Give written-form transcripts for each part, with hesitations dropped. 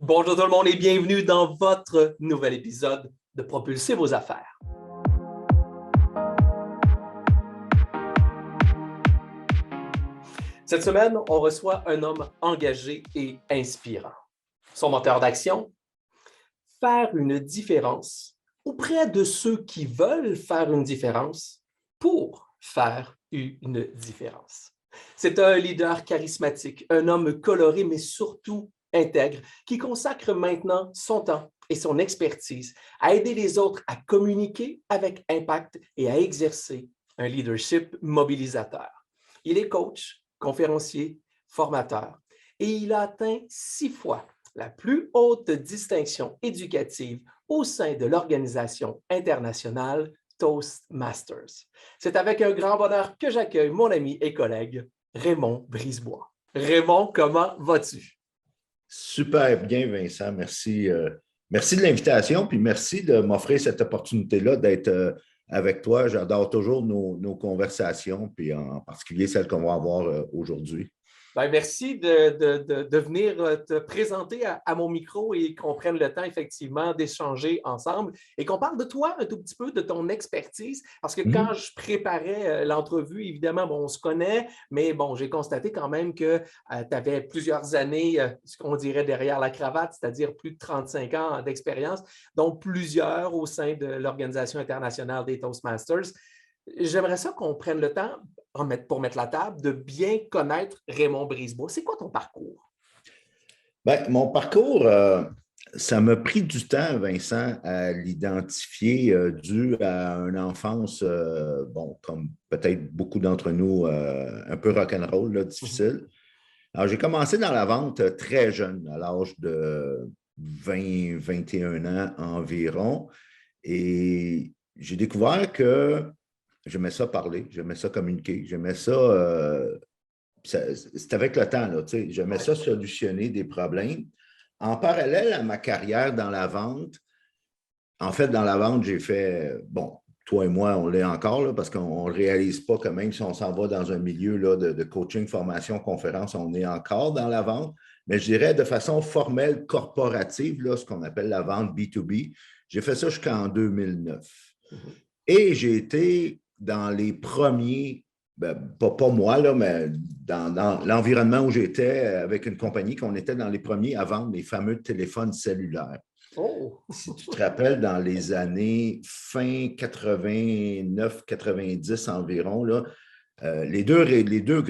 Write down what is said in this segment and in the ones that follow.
Bonjour tout le monde et bienvenue dans votre nouvel épisode de Propulser vos affaires. Cette semaine, on reçoit un homme engagé et inspirant. Son moteur d'action, faire une différence auprès de ceux qui veulent faire une différence pour faire une différence. C'est un leader charismatique, un homme coloré, mais surtout intègre, qui consacre maintenant son temps et son expertise à aider les autres à communiquer avec impact et à exercer un leadership mobilisateur. Il est coach, conférencier, formateur et il a atteint 6 fois la plus haute distinction éducative au sein de l'organisation internationale Toastmasters. C'est avec un grand bonheur que j'accueille mon ami et collègue Raymond Brisebois. Raymond, comment vas-tu? Super bien, Vincent. Merci. Merci de l'invitation, puis merci de m'offrir cette opportunité-là d'être avec toi. J'adore toujours nos conversations, puis en particulier celles qu'on va avoir aujourd'hui. Bien, merci de venir te présenter à mon micro et qu'on prenne le temps effectivement d'échanger ensemble et qu'on parle de toi un tout petit peu, de ton expertise. Parce que quand je préparais l'entrevue, évidemment, bon, on se connaît, mais bon, j'ai constaté quand même que tu avais plusieurs années, ce qu'on dirait derrière la cravate, c'est-à-dire plus de 35 ans d'expérience, dont plusieurs au sein de l'Organisation internationale des Toastmasters. J'aimerais ça qu'on prenne le temps, pour mettre la table, de bien connaître Raymond Brisebois. C'est quoi ton parcours? Bien, mon parcours, ça m'a pris du temps, Vincent, à l'identifier dû à une enfance, bon, comme peut-être beaucoup d'entre nous, un peu rock'n'roll, là, difficile. Alors, j'ai commencé dans la vente très jeune, à l'âge de 20, 21 ans environ. Et j'ai découvert que j'aimais ça parler, j'aimais ça communiquer, j'aimais ça. C'est avec le temps, là, tu sais, j'aimais ça solutionner des problèmes. En parallèle à ma carrière dans la vente, en fait, dans la vente, j'ai fait, bon, toi et moi, on l'est encore, là, parce qu'on ne réalise pas que même si on s'en va dans un milieu là, de coaching, formation, conférence, on est encore dans la vente. Mais je dirais de façon formelle, corporative, là, ce qu'on appelle la vente B2B. J'ai fait ça jusqu'en 2009. Et j'ai été dans les premiers, ben, pas moi, là, mais dans l'environnement où j'étais avec une compagnie, qu'on était dans les premiers à vendre les fameux téléphones cellulaires. Oh! Si tu te rappelles, dans les années fin 89-90 environ, là, les deux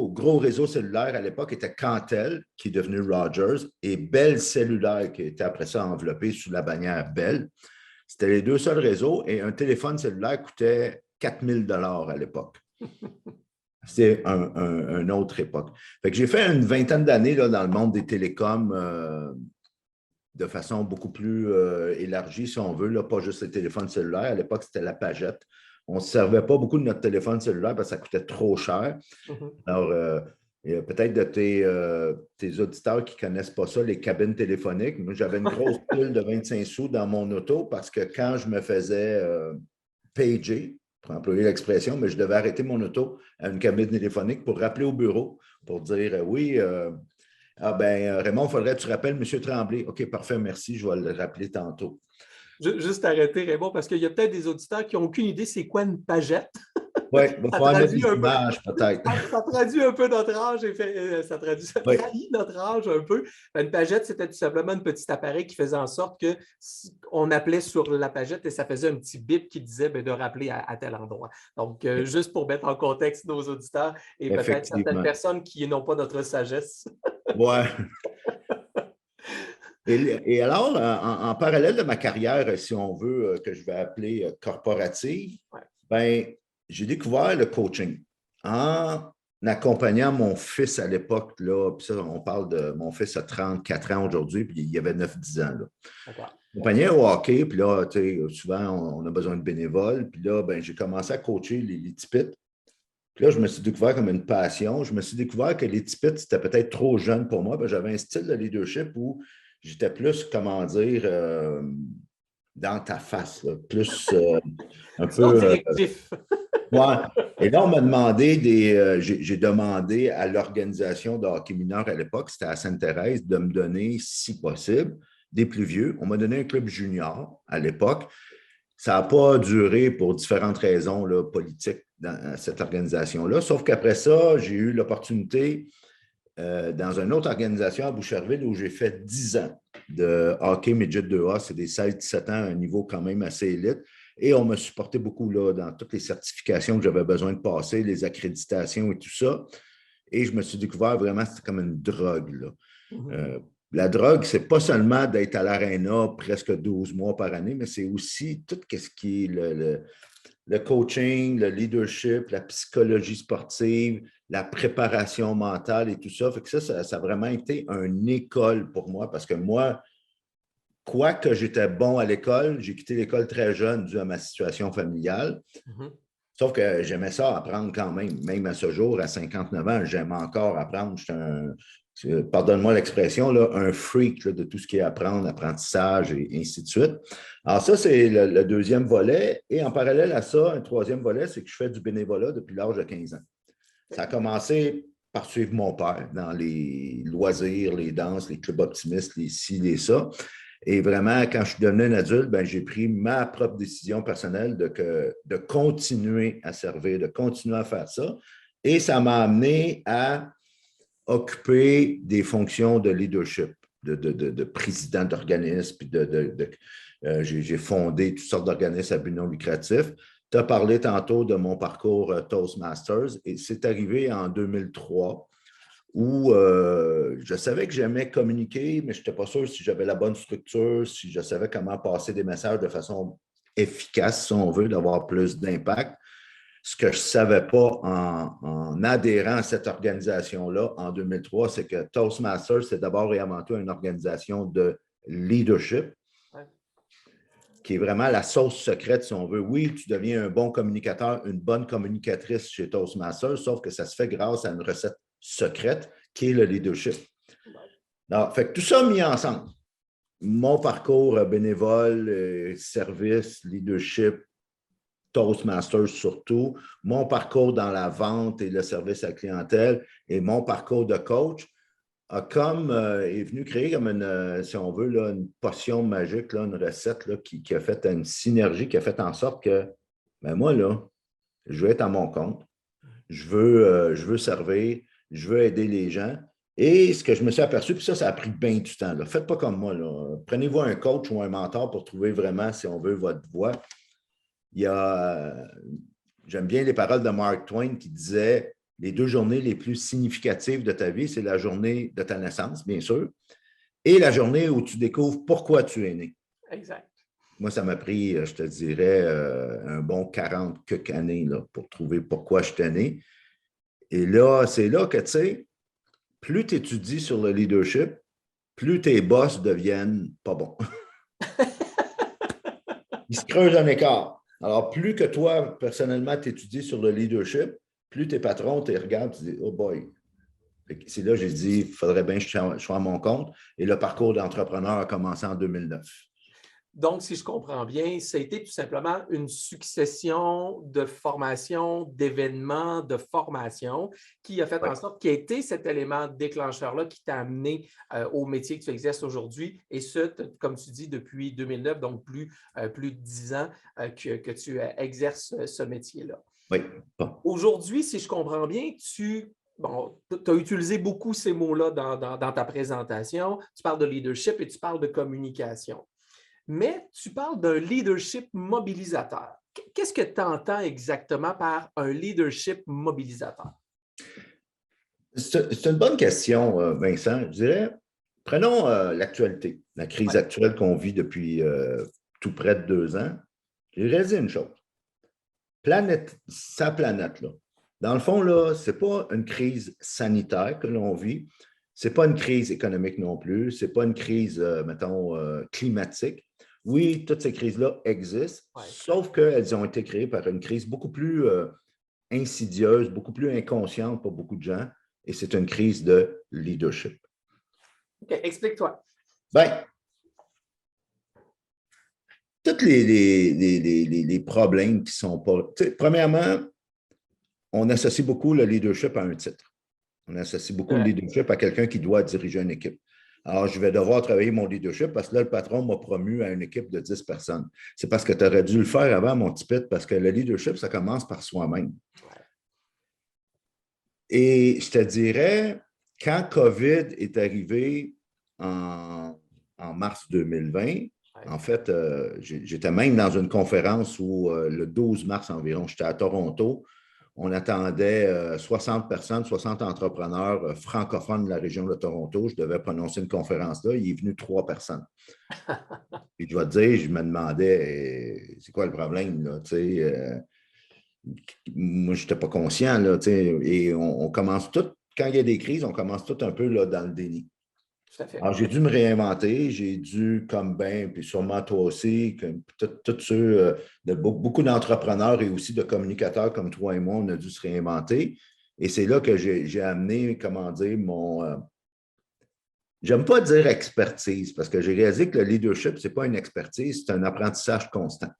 gros réseaux cellulaires à l'époque étaient Cantel, qui est devenu Rogers, et Bell Cellulaire, qui était après ça enveloppé sous la bannière Bell. C'était les deux seuls réseaux et un téléphone cellulaire coûtait 4 000 à l'époque. C'est une autre époque. Fait que j'ai fait une vingtaine d'années dans le monde des télécoms de façon beaucoup plus élargie, si on veut, là, pas juste les téléphones cellulaires. À l'époque, c'était la pagette. On ne se servait pas beaucoup de notre téléphone cellulaire parce que ça coûtait trop cher. Alors, peut-être de tes auditeurs qui ne connaissent pas ça, les cabines téléphoniques. Moi, j'avais une grosse pile de 25 sous dans mon auto parce que quand je me faisais pager, pour employer l'expression, mais je devais arrêter mon auto à une cabine téléphonique pour rappeler au bureau pour dire oui, Raymond, il faudrait que tu rappelles M. Tremblay. OK, parfait, merci, je vais le rappeler tantôt. Juste arrêter, Raymond, parce qu'il y a peut-être des auditeurs qui n'ont aucune idée c'est quoi une pagette. Oui, il va falloir mettre des images, peut-être. Ça traduit un peu notre âge et ça trahit notre âge un peu. Une pagette, c'était tout simplement un petit appareil qui faisait en sorte qu'on appelait sur la pagette et ça faisait un petit bip qui disait de rappeler à tel endroit. Donc, juste pour mettre en contexte nos auditeurs et peut-être certaines personnes qui n'ont pas notre sagesse. Ouais. Et alors, en parallèle de ma carrière, si on veut, que je vais appeler corporative, ben, j'ai découvert le coaching en accompagnant mon fils à l'époque. Là, puis ça, on parle de mon fils a 34 ans aujourd'hui, puis il y avait 9-10 ans. Là. Accompagné au hockey, puis là, souvent, on a besoin de bénévoles. Puis là, ben, j'ai commencé à coacher les petits pits. Puis là, je me suis découvert comme une passion. Je me suis découvert que les petits pits, c'était peut-être trop jeune pour moi. J'avais un style de leadership où j'étais plus, comment dire, dans ta face, là, plus un peu directif. Ouais. Et là, on m'a demandé j'ai demandé à l'organisation de hockey mineur à l'époque, c'était à Sainte-Thérèse, de me donner, si possible, des plus vieux. On m'a donné un club junior à l'époque. Ça n'a pas duré pour différentes raisons là, politiques dans cette organisation-là. Sauf qu'après ça, j'ai eu l'opportunité dans une autre organisation à Boucherville où j'ai fait 10 ans de hockey midget 2A. C'est des 16-17 ans à un niveau quand même assez élite. Et on m'a supporté beaucoup là, dans toutes les certifications que j'avais besoin de passer, les accréditations et tout ça. Et je me suis découvert vraiment, c'était comme une drogue. Là. Euh, la drogue, c'est pas seulement d'être à l'aréna presque 12 mois par année, mais c'est aussi tout ce qui est le coaching, le leadership, la psychologie sportive, la préparation mentale et tout ça. Fait que ça a vraiment été une école pour moi parce que moi, quoique j'étais bon à l'école, j'ai quitté l'école très jeune dû à ma situation familiale. Sauf que j'aimais ça apprendre quand même. Même à ce jour, à 59 ans, j'aime encore apprendre. Pardonne-moi l'expression, là, un freak là, de tout ce qui est apprendre, apprentissage et ainsi de suite. Alors ça, c'est le deuxième volet. Et en parallèle à ça, un troisième volet, c'est que je fais du bénévolat depuis l'âge de 15 ans. Ça a commencé par suivre mon père dans les loisirs, les danses, les clubs optimistes, les ci, les ça. Et vraiment, quand je suis devenu un adulte, ben, j'ai pris ma propre décision personnelle de continuer à servir, de continuer à faire ça. Et ça m'a amené à occuper des fonctions de leadership, de président d'organisme. J'ai fondé toutes sortes d'organismes à but non lucratif. Tu as parlé tantôt de mon parcours Toastmasters et c'est arrivé en 2003 où je savais que j'aimais communiquer, mais je n'étais pas sûr si j'avais la bonne structure, si je savais comment passer des messages de façon efficace, si on veut, d'avoir plus d'impact. Ce que je ne savais pas en adhérant à cette organisation-là en 2003, c'est que Toastmasters, c'est d'abord et avant tout une organisation de leadership qui est vraiment la sauce secrète, si on veut. Oui, tu deviens un bon communicateur, une bonne communicatrice chez Toastmasters, sauf que ça se fait grâce à une recette secrète qui est le leadership. Alors, fait que tout ça mis ensemble. Mon parcours bénévole, service, leadership, Toastmasters surtout, mon parcours dans la vente et le service à la clientèle et mon parcours de coach est venu créer comme une, si on veut, là, une potion magique, là, une recette là, qui a fait une synergie, qui a fait en sorte que ben moi, là, je veux être à mon compte, je veux servir, je veux aider les gens. Et ce que je me suis aperçu, puis ça a pris bien du temps. Là. Faites pas comme moi. Là. Prenez-vous un coach ou un mentor pour trouver vraiment, si on veut, votre voie. J'aime bien les paroles de Mark Twain qui disait les 2 journées les plus significatives de ta vie, c'est la journée de ta naissance, bien sûr, et la journée où tu découvres pourquoi tu es né. Exact. Moi, ça m'a pris, je te dirais, un bon 40 quelques années là, pour trouver pourquoi je suis né. Et là, c'est là que, tu sais, plus tu étudies sur le leadership, plus tes boss deviennent pas bons. Ils se creusent un écart. Alors, plus que toi, personnellement, tu étudies sur le leadership, plus tes patrons te regardent, tu dis, oh boy. C'est là que j'ai dit, il faudrait bien que je sois à mon compte. Et le parcours d'entrepreneur a commencé en 2009. Donc, si je comprends bien, ça a été tout simplement une succession de formations, d'événements, de formations qui a fait en sorte qu'il y a été cet élément déclencheur-là qui t'a amené au métier que tu exerces aujourd'hui. Et ce, comme tu dis, depuis 2009, donc plus de 10 ans que tu exerces ce métier-là. Oui. Bon. Aujourd'hui, si je comprends bien, tu as utilisé beaucoup ces mots-là dans ta présentation. Tu parles de leadership et tu parles de communication. Mais tu parles d'un leadership mobilisateur. Qu'est-ce que tu entends exactement par un leadership mobilisateur? C'est une bonne question, Vincent. Je dirais, prenons l'actualité, la crise actuelle qu'on vit depuis tout près de 2 ans. J'ai réalisé une chose. Sa planète, là. Dans le fond, là, ce n'est pas une crise sanitaire que l'on vit. Ce n'est pas une crise économique non plus. Ce n'est pas une crise, mettons, climatique. Oui, toutes ces crises-là existent, sauf qu'elles ont été créées par une crise beaucoup plus insidieuse, beaucoup plus inconsciente pour beaucoup de gens, et c'est une crise de leadership. OK, explique-toi. Bien, tous les problèmes qui sont pas... Premièrement, on associe beaucoup le leadership à un titre. On associe beaucoup le leadership à quelqu'un qui doit diriger une équipe. Alors, je vais devoir travailler mon leadership parce que là, le patron m'a promu à une équipe de 10 personnes. C'est parce que tu aurais dû le faire avant, mon petit pit, parce que le leadership, ça commence par soi-même. Et je te dirais, quand COVID est arrivé en mars 2020, en fait, j'étais même dans une conférence où le 12 mars environ, j'étais à Toronto. On attendait 60 personnes, 60 entrepreneurs francophones de la région de Toronto. Je devais prononcer une conférence là. Il est venu 3 personnes. Puis je vais te dire, je me demandais, c'est quoi le problème, là? Moi, je n'étais pas conscient, là, et on commence tout, quand il y a des crises, on commence tout un peu là, dans le déni. Tout à fait. Alors, j'ai dû me réinventer, j'ai dû, comme ben, puis sûrement toi aussi, tous ceux, beaucoup d'entrepreneurs et aussi de communicateurs comme toi et moi, on a dû se réinventer. Et c'est là que j'ai amené, comment dire, j'aime pas dire expertise, parce que j'ai réalisé que le leadership, ce n'est pas une expertise, c'est un apprentissage constant.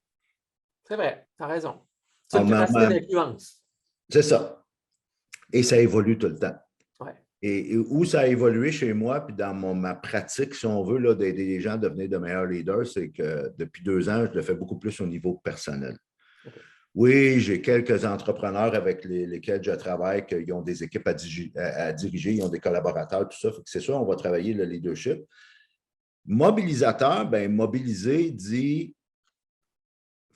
C'est vrai, tu as raison. C'est une capacité d'influence. C'est ça. Et ça évolue tout le temps. Ouais. Et où ça a évolué chez moi, puis dans ma pratique, si on veut, d'aider les gens à devenir de meilleurs leaders, c'est que depuis 2 ans, je le fais beaucoup plus au niveau personnel. Okay. Oui, j'ai quelques entrepreneurs avec lesquels je travaille, qui ont des équipes à diriger, ils ont des collaborateurs, tout ça. C'est sûr, on va travailler le leadership. Mobilisateur, bien, mobiliser dit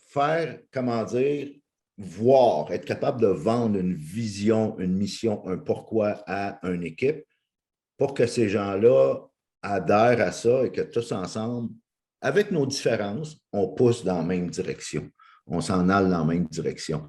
faire, comment dire, voir, être capable de vendre une vision, une mission, un pourquoi à une équipe pour que ces gens-là adhèrent à ça et que tous ensemble, avec nos différences, on pousse dans la même direction. On s'en aille dans la même direction.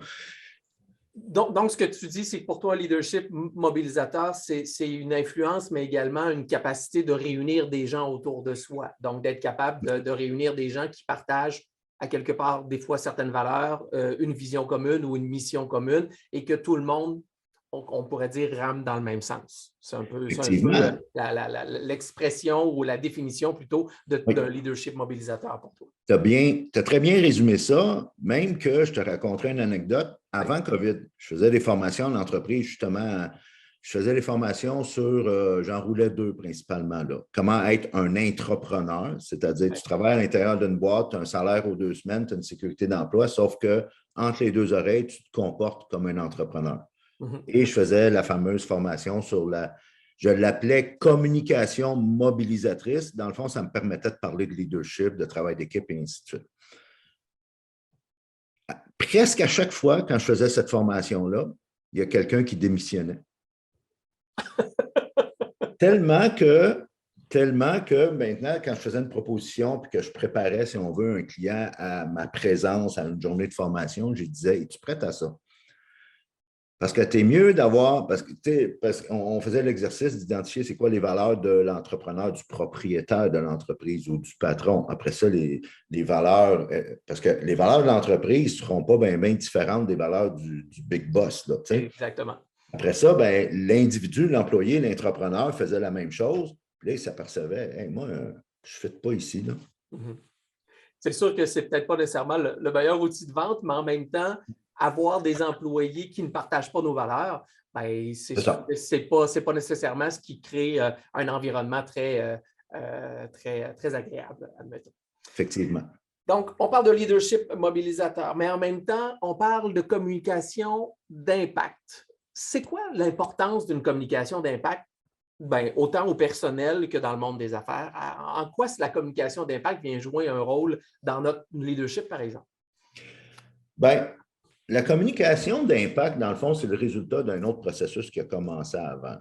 Donc, ce que tu dis, c'est que pour toi, un leadership mobilisateur, c'est une influence, mais également une capacité de réunir des gens autour de soi. Donc, d'être capable de réunir des gens qui partagent à quelque part, des fois, certaines valeurs, une vision commune ou une mission commune, et que tout le monde, on pourrait dire, rame dans le même sens. C'est un peu l'expression ou la définition plutôt d'un leadership mobilisateur pour toi. Tu as très bien résumé ça, même que je te raconterai une anecdote. Avant COVID, je faisais des formations en entreprise, justement. Je faisais des formations sur, j'enroulais 2 principalement, là. Comment être un intrapreneur, c'est-à-dire tu travailles à l'intérieur d'une boîte, tu as un salaire aux 2 semaines, tu as une sécurité d'emploi, sauf qu'entre les 2 oreilles, tu te comportes comme un entrepreneur. Et je faisais la fameuse formation sur je l'appelais communication mobilisatrice. Dans le fond, ça me permettait de parler de leadership, de travail d'équipe et ainsi de suite. Presque à chaque fois, quand je faisais cette formation-là, il y a quelqu'un qui démissionnait. Tellement que maintenant, quand je faisais une proposition et que je préparais, si on veut, un client à ma présence à une journée de formation, je disais, es-tu prête à ça? Parce que tu es mieux d'avoir, parce qu'on faisait l'exercice d'identifier c'est quoi les valeurs de l'entrepreneur, du propriétaire de l'entreprise ou du patron. Après ça, les valeurs, parce que les valeurs de l'entreprise ne seront pas bien différentes des valeurs du big boss. Là, exactement. Après ça, ben, l'individu, l'employé, l'entrepreneur faisait la même chose. Puis là, il s'apercevait, hey, moi, je ne fais pas ici. Là. C'est sûr que ce n'est peut-être pas nécessairement le meilleur outil de vente, mais en même temps, avoir des employés qui ne partagent pas nos valeurs, ben, c'est pas nécessairement ce qui crée un environnement très agréable, admettons. Effectivement. Donc, on parle de leadership mobilisateur, mais en même temps, on parle de communication d'impact. C'est quoi l'importance d'une communication d'impact? Ben, autant au personnel que dans le monde des affaires. En quoi la communication d'impact vient jouer un rôle dans notre leadership, par exemple? Bien, la communication d'impact, dans le fond, c'est le résultat d'un autre processus qui a commencé avant.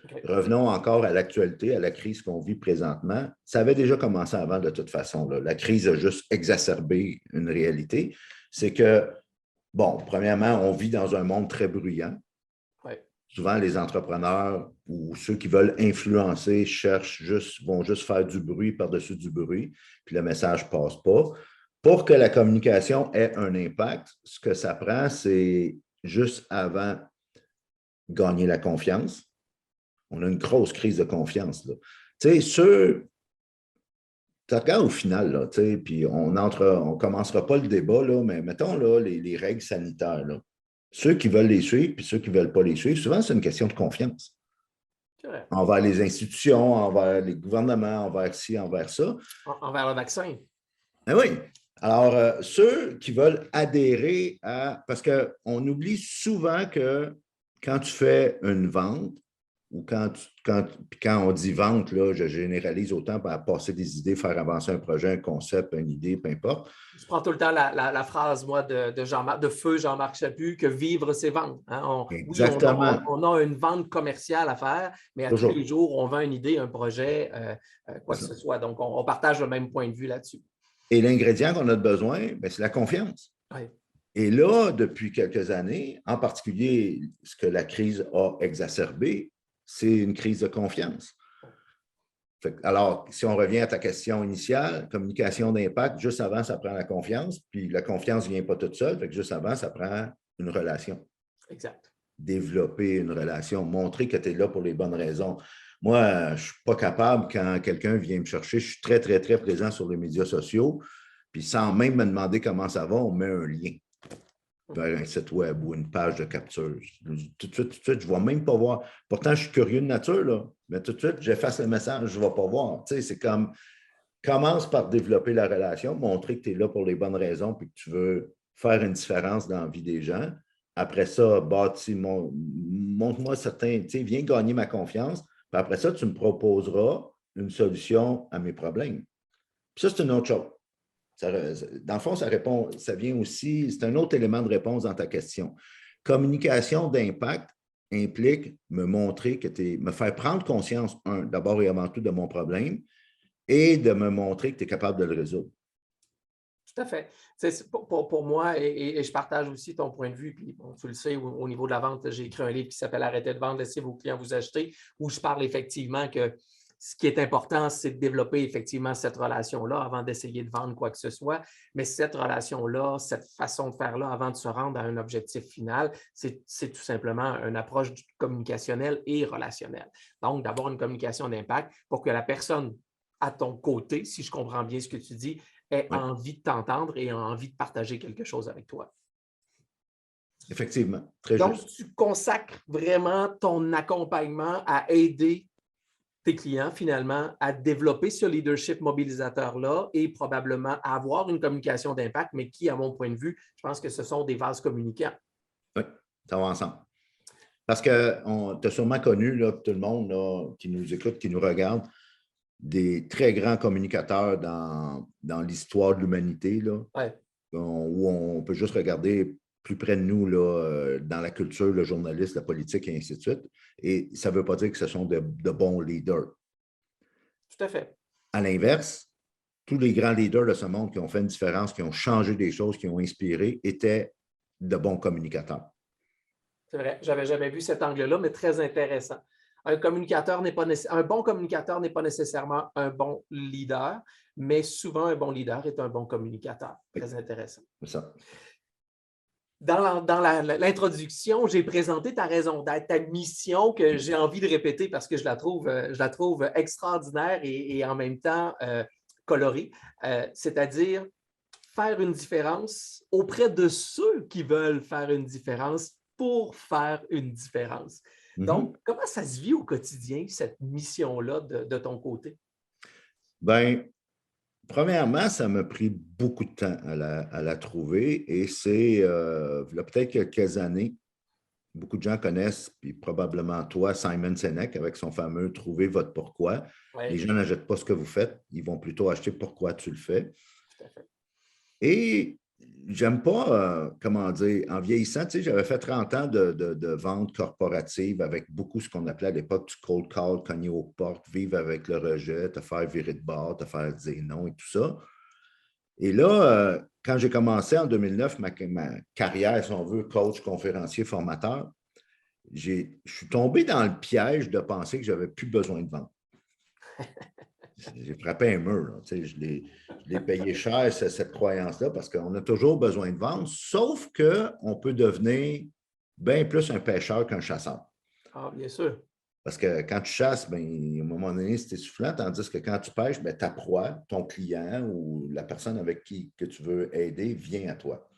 Okay. Revenons encore à l'actualité, à la crise qu'on vit présentement. Ça avait déjà commencé avant de toute façon. Là. La crise a juste exacerbé une réalité. C'est que, bon, premièrement, on vit dans un monde très bruyant. Ouais. Souvent, les entrepreneurs ou ceux qui veulent influencer vont juste faire du bruit par-dessus du bruit, puis le message ne passe pas. Pour que la communication ait un impact, ce que ça prend, c'est juste avant gagner la confiance. On a une grosse crise de confiance. Tu sais, tu regardes au final, là, puis on ne commencera pas le débat, là, mais mettons là, les règles sanitaires. Là. Ceux qui veulent les suivre, puis ceux qui ne veulent pas les suivre, souvent, c'est une question de confiance Correct. envers les institutions, envers les gouvernements, envers ci, envers ça. Envers le vaccin. Ben oui. Alors, ceux qui veulent adhérer à... Parce qu'on oublie souvent que quand tu fais une vente, ou quand on dit vente, là, je généralise autant par passer des idées, faire avancer un projet, un concept, une idée, peu importe. Je prends tout le temps la phrase, moi, de feu Jean-Marc Chaput, que vivre, c'est vendre. Hein? Oui, Exactement. on a une vente commerciale à faire, mais à tous les Toujours. jours, on vend une idée, un projet, quoi que ce soit. Donc, on partage le même point de vue là-dessus. Et l'ingrédient qu'on a besoin, ben, c'est la confiance. Oui. Et là, depuis quelques années, en particulier, ce que la crise a exacerbé, c'est une crise de confiance. Alors, si on revient à ta question initiale, communication d'impact, juste avant, ça prend la confiance, puis la confiance ne vient pas toute seule, fait que juste avant, ça prend une relation. Exact. Développer une relation, montrer que tu es là pour les bonnes raisons. Moi, je ne suis pas capable, quand quelqu'un vient me chercher, je suis très, très, très présent sur les médias sociaux, puis sans même me demander comment ça va, on met un lien vers un site web ou une page de capture. Tout de suite, je ne vais même pas voir. Pourtant, je suis curieux de nature, là, mais tout de suite, j'efface le message, je ne vais pas voir. Tu sais, c'est comme, commence par développer la relation, montrer que tu es là pour les bonnes raisons puis que tu veux faire une différence dans la vie des gens. Après ça, montre-moi certains, tu sais, viens gagner ma confiance. Puis après ça, tu me proposeras une solution à mes problèmes. Puis ça, c'est une autre chose. Dans le fond, ça vient aussi, c'est un autre élément de réponse dans ta question. Communication d'impact implique me montrer me faire prendre conscience, d'abord et avant tout, de mon problème et de me montrer que tu es capable de le résoudre. Tout à fait. Pour moi, et je partage aussi ton point de vue, puis bon, tu le sais, au niveau de la vente, j'ai écrit un livre qui s'appelle Arrêtez de vendre, laissez vos clients vous acheter, où je parle effectivement que ce qui est important, c'est de développer effectivement cette relation-là avant d'essayer de vendre quoi que ce soit. Mais cette relation-là, cette façon de faire-là, avant de se rendre à un objectif final, c'est tout simplement une approche communicationnelle et relationnelle. Donc, d'avoir une communication d'impact pour que la personne à ton côté, si je comprends bien ce que tu dis, ait envie de t'entendre et a envie de partager quelque chose avec toi. Effectivement, très Donc, juste. tu consacres vraiment ton accompagnement à aider tes clients, finalement, à développer ce leadership mobilisateur-là et probablement à avoir une communication d'impact, mais qui, à mon point de vue, je pense que ce sont des vases communicants. Oui, ça va ensemble. Parce que tu as sûrement connu, là, tout le monde là, qui nous écoute, qui nous regarde, des très grands communicateurs dans l'histoire de l'humanité, là, Ouais. où on peut juste regarder plus près de nous là, dans la culture, le journaliste, la politique et ainsi de suite. Et ça ne veut pas dire que ce sont de bons leaders. Tout à fait. À l'inverse, tous les grands leaders de ce monde qui ont fait une différence, qui ont changé des choses, qui ont inspiré, étaient de bons communicateurs. C'est vrai, je n'avais jamais vu cet angle-là, mais très intéressant. Un bon communicateur n'est pas nécessairement un bon leader, mais souvent un bon leader est un bon communicateur. Très intéressant. C'est ça. Dans l'introduction, j'ai présenté ta raison d'être, ta mission que j'ai envie de répéter parce que je la trouve extraordinaire et en même temps colorée, c'est-à-dire faire une différence auprès de ceux qui veulent faire une différence pour faire une différence. Donc, comment ça se vit au quotidien, cette mission-là de ton côté? Bien, premièrement, ça m'a pris beaucoup de temps à la trouver et c'est, il y a peut-être quelques années, beaucoup de gens connaissent, puis probablement toi, Simon Sinek, avec son fameux Trouvez votre pourquoi. Ouais. Les gens n'achètent pas ce que vous faites, ils vont plutôt acheter pourquoi tu le fais. Tout à fait. Et j'aime pas, comment dire, en vieillissant, tu sais, j'avais fait 30 ans de vente corporative avec beaucoup ce qu'on appelait à l'époque du cold call, cogner aux portes, vivre avec le rejet, te faire virer de bord, te faire dire non et tout ça. Et là, quand j'ai commencé en 2009, ma carrière, si on veut, coach, conférencier, formateur, je suis tombé dans le piège de penser que je n'avais plus besoin de vendre. J'ai frappé un mur. Là, tu sais, je l'ai payé cher, cette croyance-là, parce qu'on a toujours besoin de vendre, sauf qu'on peut devenir bien plus un pêcheur qu'un chasseur. Ah, bien sûr. Parce que quand tu chasses, bien, à un moment donné, c'est essoufflant, tandis que quand tu pêches, bien, ta proie, ton client ou la personne avec qui que tu veux aider vient à toi.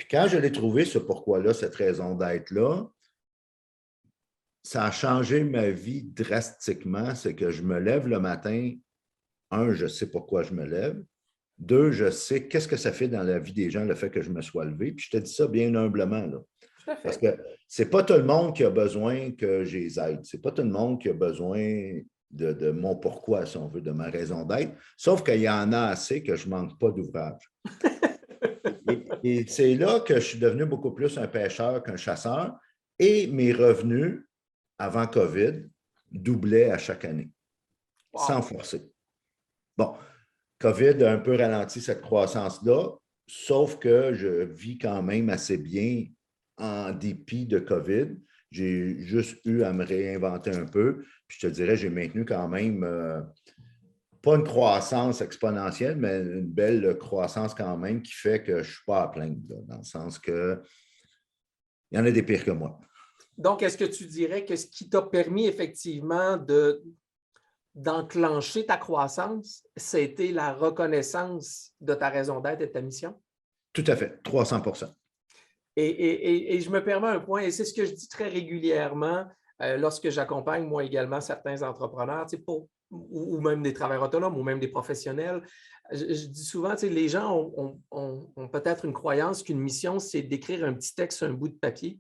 Puis quand je l'ai trouvé, ce pourquoi-là, cette raison d'être-là, ça a changé ma vie drastiquement. C'est que je me lève le matin, un, je sais pourquoi je me lève. Deux, je sais qu'est-ce que ça fait dans la vie des gens, le fait que je me sois levé. Puis je te dis ça bien humblement, là. Tout à Parce fait. que c'est pas tout le monde qui a besoin que je les aide. C'est pas tout le monde qui a besoin de mon pourquoi, si on veut, de ma raison d'être. Sauf qu'il y en a assez que je ne manque pas d'ouvrage. Et c'est là que je suis devenu beaucoup plus un pêcheur qu'un chasseur. Et mes revenus, avant COVID, doublaient à chaque année, sans Wow. forcer. Bon, COVID a un peu ralenti cette croissance-là, sauf que je vis quand même assez bien en dépit de COVID. J'ai juste eu à me réinventer un peu. Puis je te dirais, j'ai maintenu quand même, pas une croissance exponentielle, mais une belle croissance quand même qui fait que je ne suis pas à plaindre, là, dans le sens que il y en a des pires que moi. Donc, est-ce que tu dirais que ce qui t'a permis effectivement d'enclencher ta croissance, c'était la reconnaissance de ta raison d'être et de ta mission? Tout à fait, 300%. Et je me permets un point, et c'est ce que je dis très régulièrement lorsque j'accompagne moi également certains entrepreneurs, ou même des travailleurs autonomes, ou même des professionnels. Je dis souvent, les gens ont peut-être une croyance qu'une mission, c'est d'écrire un petit texte sur un bout de papier.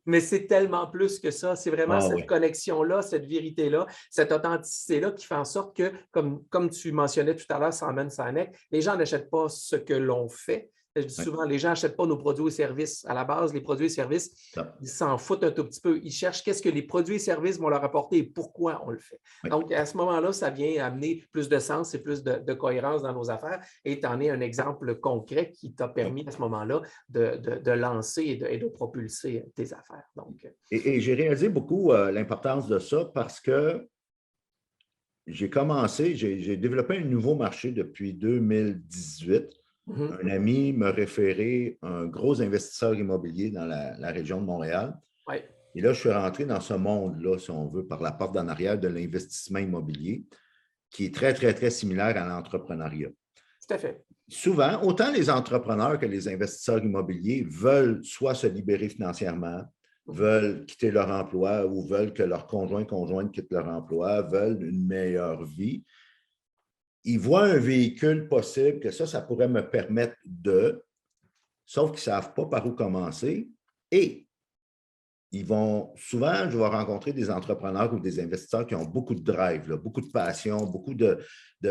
Mais c'est tellement plus que ça. C'est vraiment Ah cette oui. connexion-là, cette vérité-là, cette authenticité-là qui fait en sorte que, comme tu mentionnais tout à l'heure, sans mène, sans nec, les gens n'achètent pas ce que l'on fait. Je dis Ouais. souvent, les gens n'achètent pas nos produits et services. À la base, les produits et services, Ça. ils s'en foutent un tout petit peu. Ils cherchent qu'est-ce que les produits et services vont leur apporter et pourquoi on le fait. Ouais. Donc, à ce moment-là, ça vient amener plus de sens et plus de cohérence dans nos affaires. Et tu en es un exemple concret qui t'a permis à ce moment-là de lancer et de propulser tes affaires. Donc, Et j'ai réalisé beaucoup l'importance de ça parce que j'ai développé un nouveau marché depuis 2018. Un ami m'a référé un gros investisseur immobilier dans la région de Montréal. ouais. Et là, je suis rentré dans ce monde-là, si on veut, par la porte d'en arrière de l'investissement immobilier, qui est très, très, très similaire à l'entrepreneuriat. Tout à fait. Souvent, autant les entrepreneurs que les investisseurs immobiliers veulent soit se libérer financièrement, veulent quitter leur emploi ou veulent que leur conjointe quitte leur emploi, veulent une meilleure vie. Ils voient un véhicule possible que ça pourrait me permettre de, sauf qu'ils ne savent pas par où commencer. Et ils vont, souvent, je vais rencontrer des entrepreneurs ou des investisseurs qui ont beaucoup de drive, là, beaucoup de passion, beaucoup de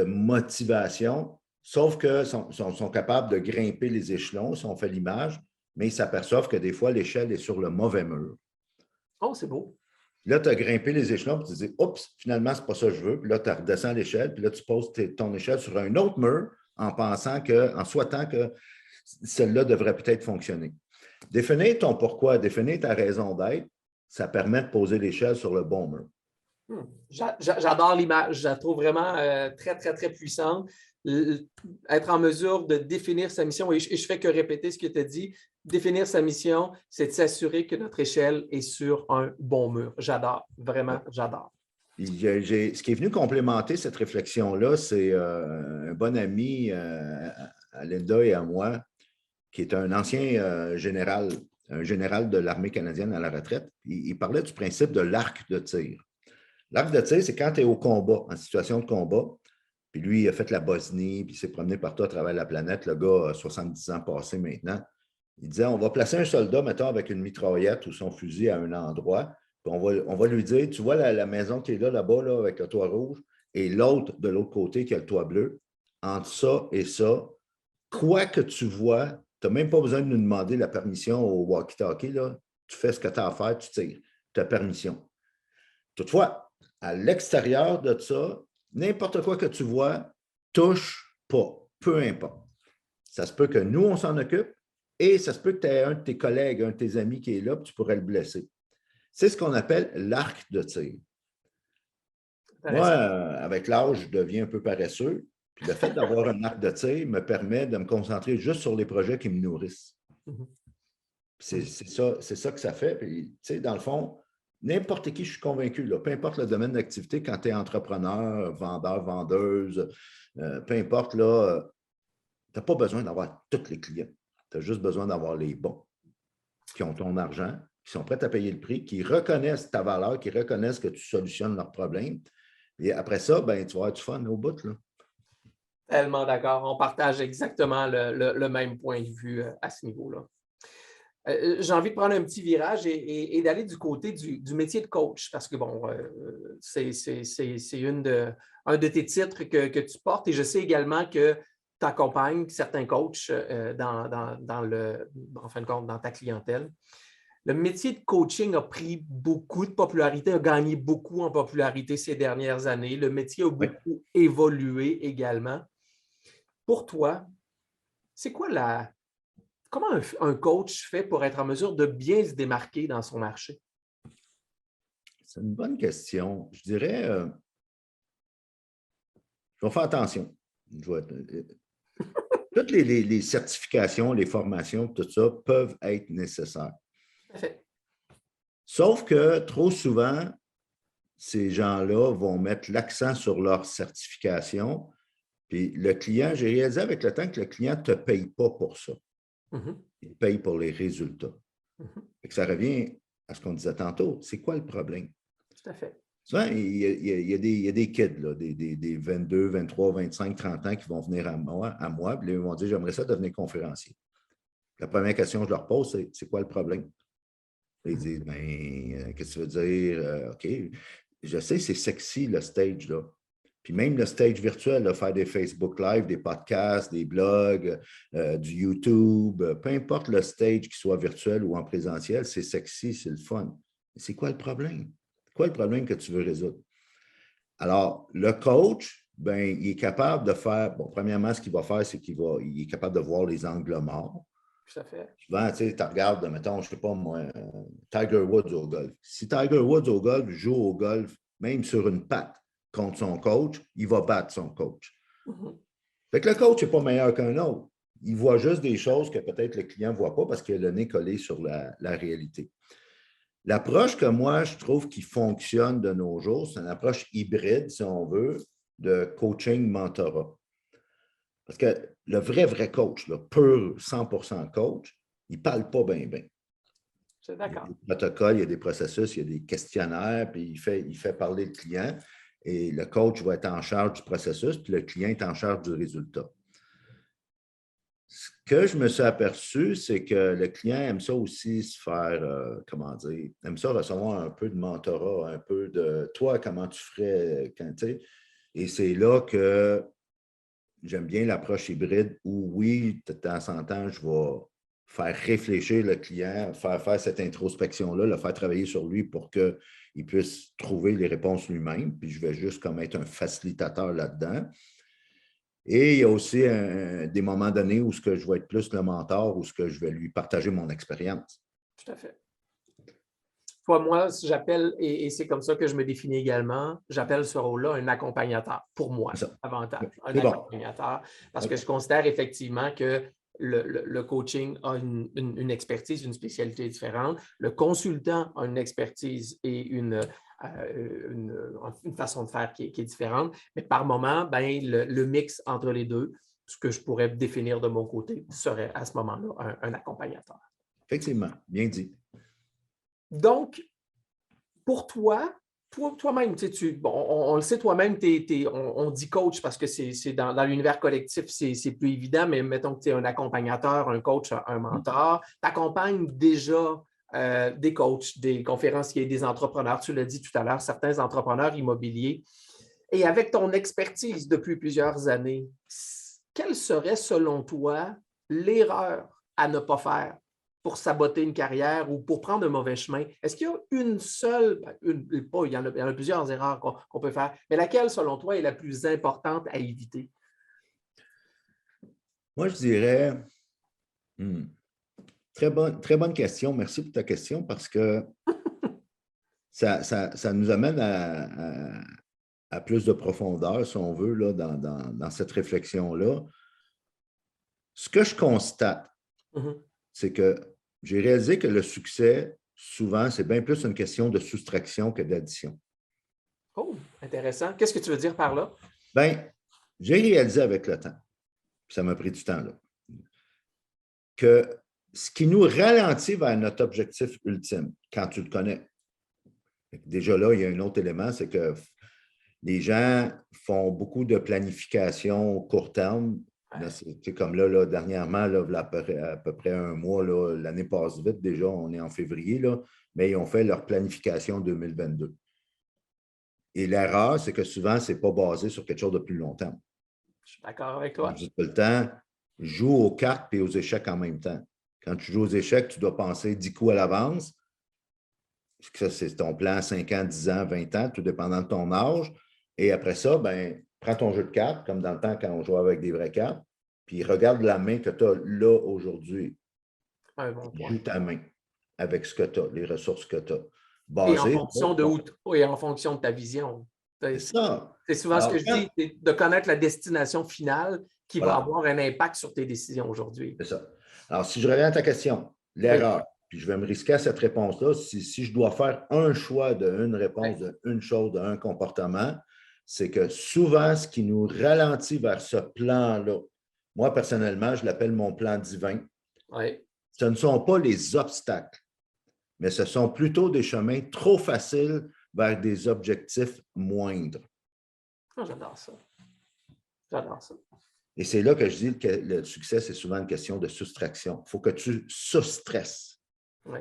motivation, sauf qu'ils sont capables de grimper les échelons, si on fait l'image, mais ils s'aperçoivent que des fois, l'échelle est sur le mauvais mur. Oh, c'est beau. Là, tu as grimpé les échelons, puis tu te dis, oups, finalement, c'est pas ça que je veux. Puis là, tu redescends l'échelle, puis là, tu poses ton échelle sur un autre mur en souhaitant que celle-là devrait peut-être fonctionner. Définir ton pourquoi, définir ta raison d'être, ça permet de poser l'échelle sur le bon mur. J'adore l'image. Je la trouve vraiment très, très, très puissante. Être en mesure de définir sa mission, et je ne fais que répéter ce que tu as dit, définir sa mission, c'est de s'assurer que notre échelle est sur un bon mur. J'adore, vraiment, j'adore. Ce qui est venu complémenter cette réflexion-là, c'est un bon ami à Linda et à moi, qui est un ancien général, un général de l'armée canadienne à la retraite. Il parlait du principe de l'arc de tir. L'arc de tir, c'est quand tu es au combat, en situation de combat. Puis lui, il a fait la Bosnie, puis il s'est promené partout à travers la planète. Le gars a 70 ans passés maintenant. Il disait, on va placer un soldat, mettons, avec une mitraillette ou son fusil à un endroit. Puis on va lui dire, tu vois la maison qui est là-bas, là, avec le toit rouge, et l'autre de l'autre côté qui a le toit bleu. Entre ça et ça, quoi que tu vois, tu n'as même pas besoin de nous demander la permission au walkie-talkie. Là. Tu fais ce que tu as à faire, tu tires. Tu as permission. Toutefois, à l'extérieur de ça, n'importe quoi que tu vois, touche pas, peu importe. Ça se peut que nous, on s'en occupe et ça se peut que tu aies un de tes collègues, un de tes amis qui est là, puis tu pourrais le blesser. C'est ce qu'on appelle l'arc de tir. Moi, avec l'âge, je deviens un peu paresseux. Puis le fait d'avoir un arc de tir me permet de me concentrer juste sur les projets qui me nourrissent. C'est ça que ça fait. Puis, dans le fond, n'importe qui, je suis convaincu, là, peu importe le domaine d'activité, quand tu es entrepreneur, vendeur, vendeuse, peu importe, tu n'as pas besoin d'avoir tous les clients. Tu as juste besoin d'avoir les bons qui ont ton argent, qui sont prêts à payer le prix, qui reconnaissent ta valeur, qui reconnaissent que tu solutionnes leurs problèmes. Et après ça, ben, tu vas avoir du fun au bout, là. Tellement d'accord. On partage exactement le même point de vue à ce niveau-là. J'ai envie de prendre un petit virage et d'aller du côté du métier de coach, parce que, bon, c'est un de tes titres que tu portes et je sais également que tu accompagnes certains coachs en fin de compte, dans ta clientèle. Le métier de coaching a pris beaucoup de popularité, a gagné beaucoup en popularité ces dernières années. Le métier a Oui. beaucoup évolué également. Pour toi, c'est quoi comment un coach fait pour être en mesure de bien se démarquer dans son marché? C'est une bonne question. Je dirais, je vais faire attention. Toutes les certifications, les formations, tout ça peuvent être nécessaires. Parfait. Sauf que trop souvent, ces gens-là vont mettre l'accent sur leur certification. Puis le client, j'ai réalisé avec le temps que le client ne te paye pas pour ça. Mhm. Il paye pour les résultats. Mhm. Fait que ça revient à ce qu'on disait tantôt. C'est quoi le problème? Tout à fait. Souvent, il y a des kids, là, des 22, 23, 25, 30 ans qui vont venir à moi, puis ils vont dire, j'aimerais ça devenir conférencier. La première question que je leur pose, c'est quoi le problème? Ils disent, ben, qu'est-ce que tu veux dire? OK, je sais, c'est sexy le stage, là. Puis même le stage virtuel, là, faire des Facebook Live, des podcasts, des blogs, du YouTube, peu importe le stage, qu'il soit virtuel ou en présentiel, c'est sexy, c'est le fun. Mais c'est quoi le problème? Quoi le problème que tu veux résoudre? Alors, le coach, ben, il est capable de faire, bon, premièrement, ce qu'il va faire, c'est il est capable de voir les angles morts. Tout à fait. Souvent, tu sais, tu regardes, mettons, je ne sais pas moi, Tiger Woods au golf. Si Tiger Woods au golf joue au golf, même sur une patte contre son coach, il va battre son coach. Mhm. Fait que le coach n'est pas meilleur qu'un autre. Il voit juste des choses que peut-être le client ne voit pas parce qu'il a le nez collé sur la réalité. L'approche que moi, je trouve qui fonctionne de nos jours, c'est une approche hybride, si on veut, de coaching-mentorat. Parce que le vrai coach, le pur 100% coach, il ne parle pas bien. Je suis Il y a d'accord. des protocoles, il y a des processus, il y a des questionnaires, puis il fait parler le client. Et le coach va être en charge du processus, puis le client est en charge du résultat. Ce que je me suis aperçu, c'est que le client aime ça aussi se faire, comment dire, aime ça recevoir un peu de mentorat, un peu de toi, comment tu ferais quand tu sais. Et c'est là que j'aime bien l'approche hybride où, oui, de temps en temps, je vais faire réfléchir le client, faire cette introspection-là, le faire travailler sur lui pour qu'il puisse trouver les réponses lui-même. Puis je vais juste comme être un facilitateur là-dedans. Et il y a aussi des moments donnés où ce que je vais être plus le mentor, où ce que je vais lui partager mon expérience. Tout à fait. Moi, j'appelle, et c'est comme ça que je me définis également, j'appelle ce rôle-là un accompagnateur, pour moi, C'est ça. avantage, un C'est bon. accompagnateur, parce Oui. que je considère effectivement que le coaching a une expertise, une spécialité différente. Le consultant a une expertise et une façon de faire qui est différente. Mais par moment, ben, le mix entre les deux, ce que je pourrais définir de mon côté, serait à ce moment-là un accompagnateur. Effectivement, bien dit. Donc, pour toi-même, bon, on le sait toi-même, on dit coach parce que c'est dans l'univers collectif, c'est plus évident, mais mettons que tu es un accompagnateur, un coach, un mentor, tu accompagnes déjà des coachs, des conférenciers, des entrepreneurs, tu l'as dit tout à l'heure, certains entrepreneurs immobiliers. Et avec ton expertise depuis plusieurs années, quelle serait selon toi l'erreur à ne pas faire pour saboter une carrière ou pour prendre un mauvais chemin? Est-ce qu'il y a une seule, il y en a plusieurs erreurs qu'on peut faire, mais laquelle, selon toi, est la plus importante à éviter? Moi, je dirais, très bonne question. Merci pour ta question parce que ça nous amène à plus de profondeur, si on veut, là, dans cette réflexion-là. Ce que je constate, c'est que j'ai réalisé que le succès, souvent, c'est bien plus une question de soustraction que d'addition. Oh, intéressant. Qu'est-ce que tu veux dire par là? Bien, j'ai réalisé avec le temps, puis ça m'a pris du temps, là. que ce qui nous ralentit vers notre objectif ultime, quand tu le connais. Déjà là, il y a un autre élément, c'est que les gens font beaucoup de planification court terme. C'est comme là, dernièrement, là, à peu près un mois, l'année passe vite déjà, on est en février, là, mais ils ont fait leur planification 2022. Et l'erreur, c'est que souvent, ce n'est pas basé sur quelque chose de plus long terme. Je suis d'accord avec toi. Tout le temps, joue aux cartes et aux échecs en même temps. Quand tu joues aux échecs, tu dois penser 10 coups à l'avance. Ça, c'est ton plan à 5 ans, 10 ans, 20 ans, tout dépendant de ton âge. Et après ça, ben, prends ton jeu de cartes, comme dans le temps quand on jouait avec des vraies cartes, puis regarde la main que tu as là aujourd'hui. Joue ta main avec ce que tu as, les ressources que tu as. Et en fonction et en fonction de ta vision. C'est ça. C'est souvent ce que je dis, c'est de connaître la destination finale qui va avoir un impact sur tes décisions aujourd'hui. C'est ça. Alors, si je reviens à ta question, l'erreur, puis je vais me risquer à cette réponse-là, si je dois faire un choix d'une réponse, d'une chose, d'un comportement, c'est que souvent, ce qui nous ralentit vers ce plan-là, moi, personnellement, je l'appelle mon plan divin. Ce ne sont pas les obstacles, mais ce sont plutôt des chemins trop faciles vers des objectifs moindres. Oh, j'adore ça. J'adore ça. Et c'est là que je dis que le succès, c'est souvent une question de soustraction. Il faut que tu soustresses. Oui.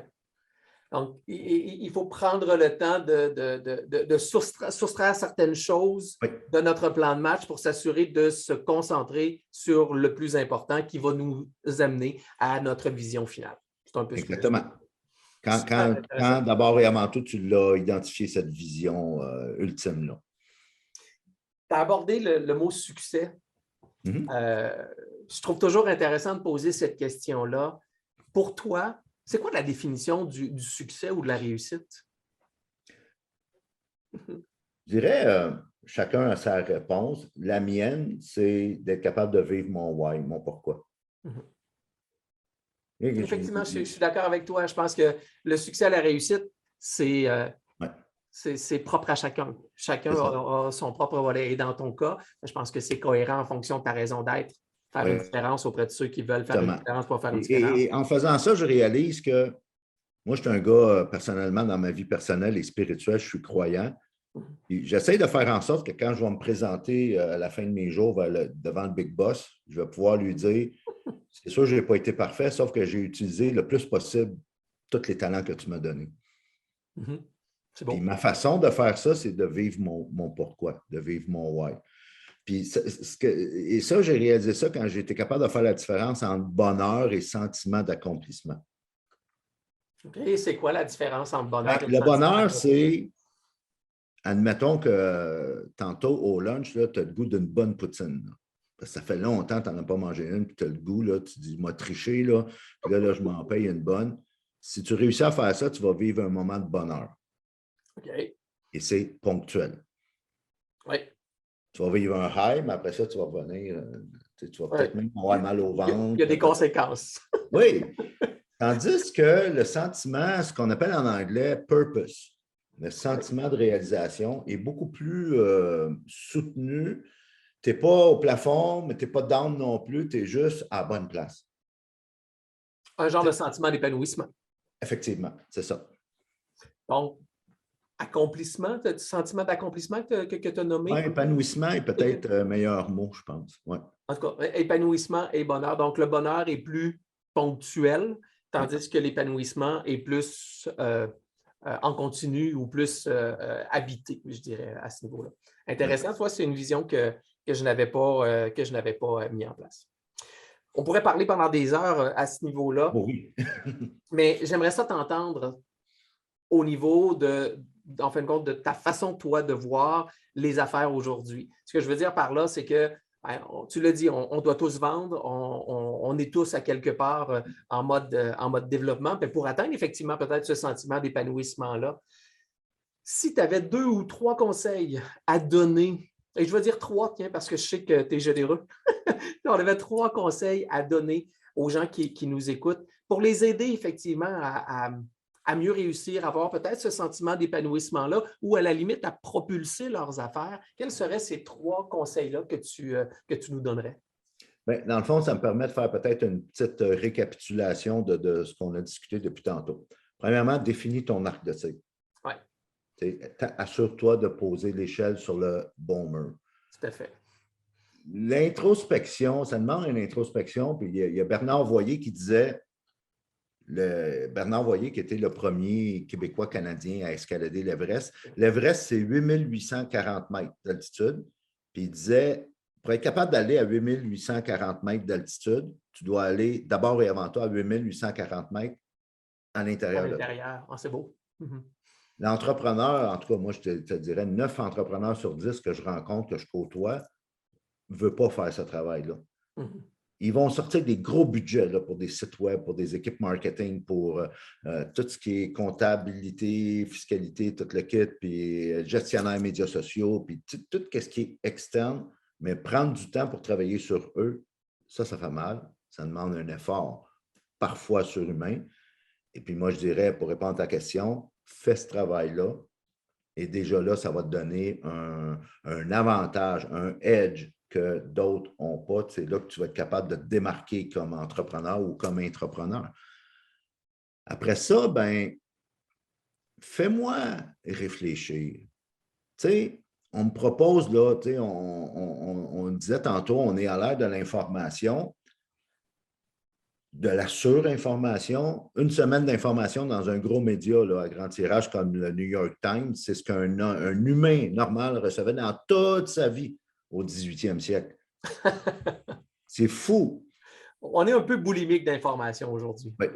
Donc, il faut prendre le temps de soustraire certaines choses de notre plan de match pour s'assurer de se concentrer sur le plus important qui va nous amener à notre vision finale. C'est un peu exactement. Quand d'abord et avant tout, tu l'as identifié, cette vision ultime-là. Tu as abordé le mot succès. Je trouve toujours intéressant de poser cette question-là. Pour toi, c'est quoi la définition du succès ou de la réussite? Je dirais, chacun a sa réponse. La mienne, c'est d'être capable de vivre mon why, mon pourquoi. Effectivement, je suis d'accord avec toi. Je pense que le succès et la réussite, c'est propre à chacun. Chacun a son propre volet. Et dans ton cas, je pense que c'est cohérent en fonction de ta raison d'être. Faire une différence auprès de ceux qui veulent faire une différence pour faire une différence. Et en faisant ça, je réalise que moi, je suis un gars, personnellement, dans ma vie personnelle et spirituelle, je suis croyant. J'essaie de faire en sorte que quand je vais me présenter à la fin de mes jours devant le Big Boss, je vais pouvoir lui dire, c'est sûr, je n'ai pas été parfait, sauf que j'ai utilisé le plus possible tous les talents que tu m'as donnés. C'est bon. Puis ma façon de faire ça, c'est de vivre mon pourquoi, de vivre mon why. Puis ça, j'ai réalisé ça quand j'ai été capable de faire la différence entre bonheur et sentiment d'accomplissement. OK. C'est quoi la différence entre bonheur et le bonheur, c'est, admettons que tantôt au lunch, tu as le goût d'une bonne poutine. Là. Parce que ça fait longtemps que tu n'en as pas mangé une, puis tu as le goût, là, tu dis, moi, tricher, là, puis là, je m'en paye une bonne. Si tu réussis à faire ça, tu vas vivre un moment de bonheur. OK. Et c'est ponctuel. Oui. Tu vas vivre un high, mais après ça, tu vas revenir. Tu vas peut-être même avoir mal au ventre. Il y a des conséquences. Oui. Tandis que le sentiment, ce qu'on appelle en anglais purpose, le sentiment de réalisation est beaucoup plus soutenu. Tu n'es pas au plafond, mais tu n'es pas down non plus, tu es juste à la bonne place. Un genre de sentiment d'épanouissement. Effectivement, c'est ça. Donc, accomplissement, tu as du sentiment d'accomplissement que tu as nommé? Oui, épanouissement est peut-être le meilleur mot, je pense. Ouais. En tout cas, épanouissement et bonheur. Donc, le bonheur est plus ponctuel, tandis que l'épanouissement est plus en continu ou plus habité, je dirais, à ce niveau-là. Intéressant, toi, c'est une vision que je n'avais pas mis en place. On pourrait parler pendant des heures à ce niveau-là, oui. mais j'aimerais ça t'entendre au niveau en fin de compte, de ta façon, toi, de voir les affaires aujourd'hui. Ce que je veux dire par là, c'est que, tu l'as dit, on doit tous vendre, on est tous à quelque part en mode développement, mais pour atteindre effectivement peut-être ce sentiment d'épanouissement-là, si tu avais 2 ou 3 conseils à donner, et je vais dire 3, tiens, parce que je sais que tu es généreux, on avait 3 conseils à donner aux gens qui nous écoutent pour les aider effectivement à mieux réussir, à avoir peut-être ce sentiment d'épanouissement-là ou à la limite à propulser leurs affaires. Quels seraient ces 3 conseils-là que tu nous donnerais? Bien, dans le fond, ça me permet de faire peut-être une petite récapitulation de ce qu'on a discuté depuis tantôt. Premièrement, définis ton arc de tir. Oui, Assure-toi de poser l'échelle sur le bon mur. tout à fait. L'introspection, ça demande une introspection. Puis il y a Bernard Voyer qui disait, Bernard Voyer qui était le premier Québécois-Canadien à escalader l'Everest. L'Everest, c'est 8840 mètres d'altitude. Puis il disait, pour être capable d'aller à 8840 mètres d'altitude, tu dois aller d'abord et avant tout à 8840 mètres à l'intérieur de toi. À l'intérieur, c'est beau. L'entrepreneur, en tout cas, moi, je te dirais 9 entrepreneurs sur 10 que je rencontre, que je côtoie, ne veut pas faire ce travail-là. Ils vont sortir des gros budgets là, pour des sites web, pour des équipes marketing, pour tout ce qui est comptabilité, fiscalité, tout le kit, puis gestionnaire médias sociaux, puis tout ce qui est externe, mais prendre du temps pour travailler sur eux, ça fait mal. Ça demande un effort, parfois surhumain. Et puis moi, je dirais, pour répondre à ta question, fais ce travail-là. Et déjà là, ça va te donner un avantage, un edge que d'autres n'ont pas. C'est là que tu vas être capable de te démarquer comme entrepreneur ou comme intrapreneur. Après ça, ben, fais-moi réfléchir. Tu sais, on me propose, là, tu sais, on disait tantôt, on est à l'ère de l'information, de la surinformation. Une semaine d'information dans un gros média là, à grand tirage comme le New York Times, c'est ce qu'un humain normal recevait dans toute sa vie au 18e siècle. C'est fou. On est un peu boulimique d'informations aujourd'hui. Oui.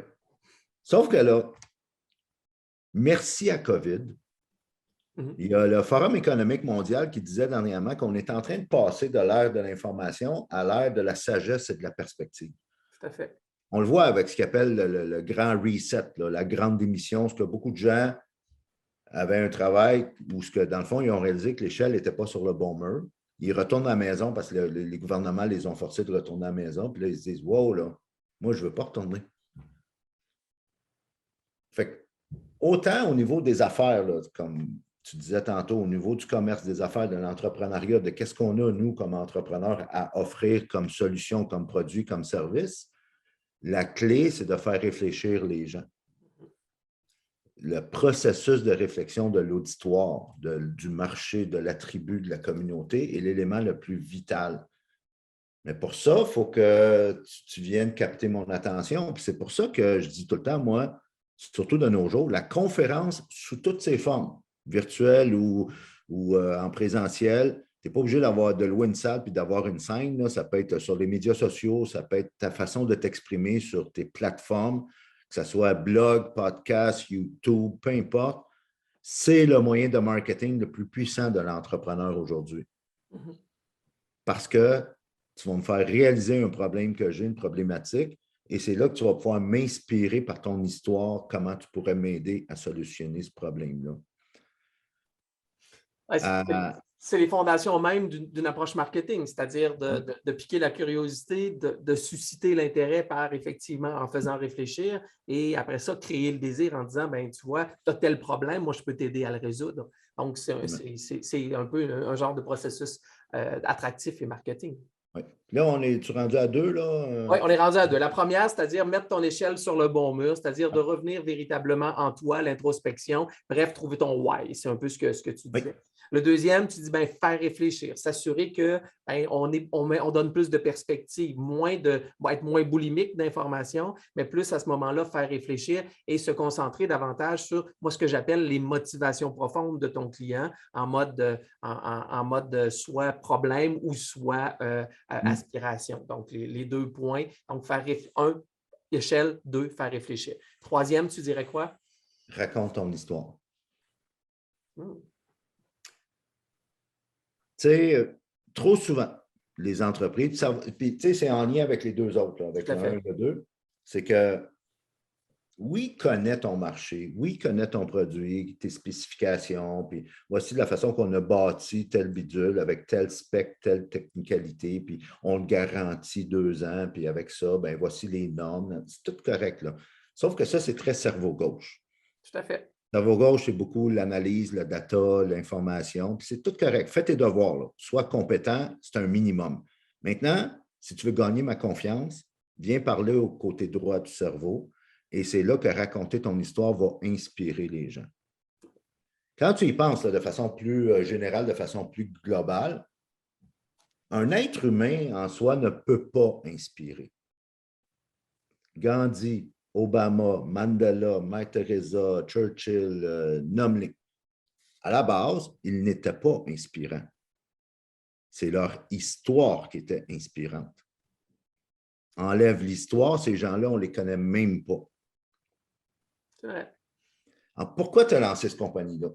Sauf que là, merci à COVID, il y a le Forum économique mondial qui disait dernièrement qu'on est en train de passer de l'ère de l'information à l'ère de la sagesse et de la perspective. Tout à fait. On le voit avec ce qu'ils appellent le grand reset, là, la grande démission, ce que beaucoup de gens avaient un travail où, dans le fond, ils ont réalisé que l'échelle n'était pas sur le bon mur. Ils retournent à la maison parce que les gouvernements les ont forcés de retourner à la maison. Puis là, ils se disent, wow, là, moi, je ne veux pas retourner. Fait que, autant au niveau des affaires, là, comme tu disais tantôt, au niveau du commerce, des affaires, de l'entrepreneuriat, de qu'est-ce qu'on a, nous, comme entrepreneurs, à offrir comme solution, comme produit, comme service, la clé, c'est de faire réfléchir les gens. Le processus de réflexion de l'auditoire, du marché, de la tribu, de la communauté est l'élément le plus vital. Mais pour ça, il faut que tu viennes capter mon attention. Puis c'est pour ça que je dis tout le temps, moi, surtout de nos jours, la conférence sous toutes ses formes, virtuelle ou en présentiel, tu n'es pas obligé de louer une salle puis d'avoir une scène. Là. Ça peut être sur les médias sociaux, ça peut être ta façon de t'exprimer sur tes plateformes, que ce soit blog, podcast, YouTube, peu importe. C'est le moyen de marketing le plus puissant de l'entrepreneur aujourd'hui. Parce que tu vas me faire réaliser un problème que j'ai, une problématique, et c'est là que tu vas pouvoir m'inspirer par ton histoire, comment tu pourrais m'aider à solutionner ce problème-là. C'est les fondations même d'une approche marketing, c'est-à-dire de piquer la curiosité, de susciter l'intérêt par effectivement en faisant réfléchir et après ça, créer le désir en disant, ben tu vois, tu as tel problème, moi je peux t'aider à le résoudre. Donc, c'est un peu un genre de processus attractif et marketing. Oui. Là, tu rendu à 2, là? Oui, on est rendu à 2. La première, c'est-à-dire mettre ton échelle sur le bon mur, c'est-à-dire de revenir véritablement en toi, l'introspection, bref, trouver ton why. C'est un peu ce que tu disais. Oui. Le deuxième, tu dis, ben, faire réfléchir, s'assurer que ben, on donne plus de perspectives, être moins boulimique d'informations, mais plus à ce moment-là, faire réfléchir et se concentrer davantage sur, moi, ce que j'appelle les motivations profondes de ton client en mode soit problème ou soit aspiration. Donc, les 2 points. Donc, échelle, 2, faire réfléchir. Troisième, tu dirais quoi? Raconte ton histoire. Tu sais, trop souvent, les entreprises, puis tu sais, c'est en lien avec les 2 autres, là, avec le 1 et le 2, c'est que oui, connais ton marché, oui, connais ton produit, tes spécifications, puis voici la façon qu'on a bâti tel bidule avec tel spec, telle technicalité, puis on le garantit 2 ans, puis avec ça, ben voici les normes. C'est tout correct, là. Sauf que ça, c'est très cerveau gauche. Tout à fait. Cerveau gauche, c'est beaucoup l'analyse, le data, l'information, puis c'est tout correct. Fais tes devoirs, là. Sois compétent, c'est un minimum. Maintenant, si tu veux gagner ma confiance, viens parler au côté droit du cerveau et c'est là que raconter ton histoire va inspirer les gens. Quand tu y penses là, de façon plus générale, de façon plus globale, un être humain en soi ne peut pas inspirer. Gandhi, Obama, Mandela, Mère Teresa, Churchill, nomme-les. À la base, ils n'étaient pas inspirants. C'est leur histoire qui était inspirante. Enlève l'histoire, ces gens-là, on ne les connaît même pas. C'est vrai. Alors, pourquoi tu as lancé cette compagnie-là?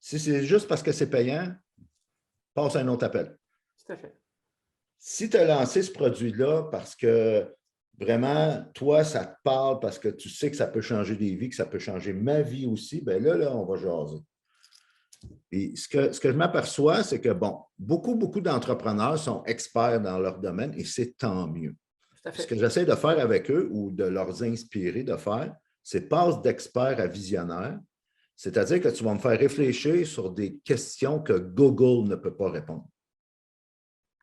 Si c'est juste parce que c'est payant, passe à un autre appel. Tout à fait. Si tu as lancé ce produit-là parce que vraiment, toi, ça te parle, parce que tu sais que ça peut changer des vies, que ça peut changer ma vie aussi, bien là, on va jaser. Et ce que je m'aperçois, c'est que, bon, beaucoup d'entrepreneurs sont experts dans leur domaine et c'est tant mieux. Tout à fait. Ce que j'essaie de faire avec eux ou de leur inspirer de faire, c'est passe d'expert à visionnaire. C'est-à-dire que tu vas me faire réfléchir sur des questions que Google ne peut pas répondre.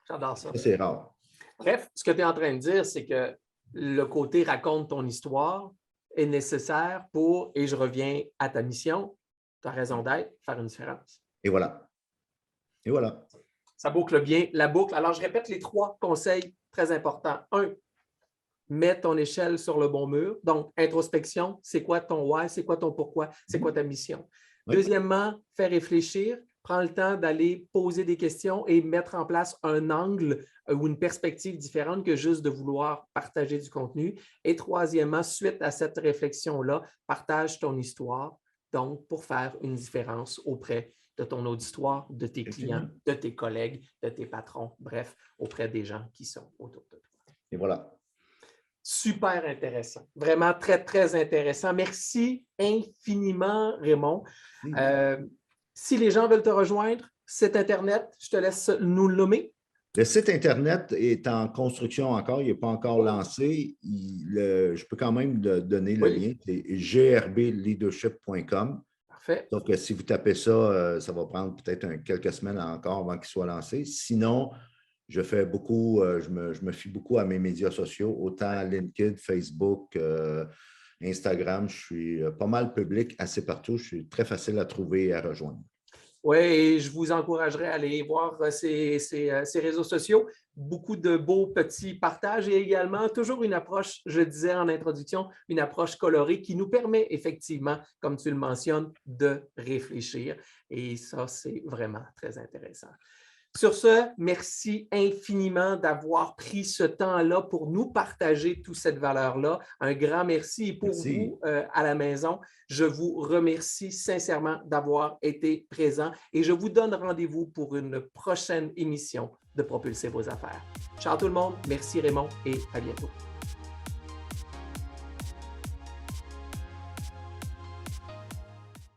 J'adore ça. C'est rare. Bref, ce que tu es en train de dire, c'est que le côté raconte ton histoire est nécessaire pour, et je reviens à ta mission, ta raison d'être, faire une différence. Et voilà. Et voilà. Ça boucle bien la boucle. Alors, je répète les 3 conseils très importants. 1, mets ton échelle sur le bon mur. Donc, introspection, c'est quoi ton why, c'est quoi ton pourquoi, c'est quoi ta mission. Oui. Deuxièmement, fais réfléchir. Prends le temps d'aller poser des questions et mettre en place un angle ou une perspective différente que juste de vouloir partager du contenu. Et troisièmement, suite à cette réflexion-là, partage ton histoire, donc pour faire une différence auprès de ton auditoire, de tes clients, de tes collègues, de tes patrons, bref, auprès des gens qui sont autour de toi. Et voilà. Super intéressant. Vraiment très, très intéressant. Merci infiniment, Raymond. Si les gens veulent te rejoindre, site Internet, je te laisse nous le nommer. Le site Internet est en construction encore, il n'est pas encore lancé. Je peux quand même donner le lien, c'est grbleadership.com. Parfait. Donc, si vous tapez ça, ça va prendre peut-être quelques semaines encore avant qu'il soit lancé. Sinon, je fais beaucoup, je me fie beaucoup à mes médias sociaux, autant LinkedIn, Facebook, Instagram. Je suis pas mal public assez partout. Je suis très facile à trouver et à rejoindre. Oui, et je vous encouragerais à aller voir ces réseaux sociaux. Beaucoup de beaux petits partages et également toujours une approche, je disais en introduction, une approche colorée qui nous permet effectivement, comme tu le mentionnes, de réfléchir. Et ça, c'est vraiment très intéressant. Sur ce, merci infiniment d'avoir pris ce temps-là pour nous partager toute cette valeur-là. Un grand merci. Et pour vous, à la maison, je vous remercie sincèrement d'avoir été présent et je vous donne rendez-vous pour une prochaine émission de Propulser vos affaires. Ciao tout le monde. Merci Raymond et à bientôt.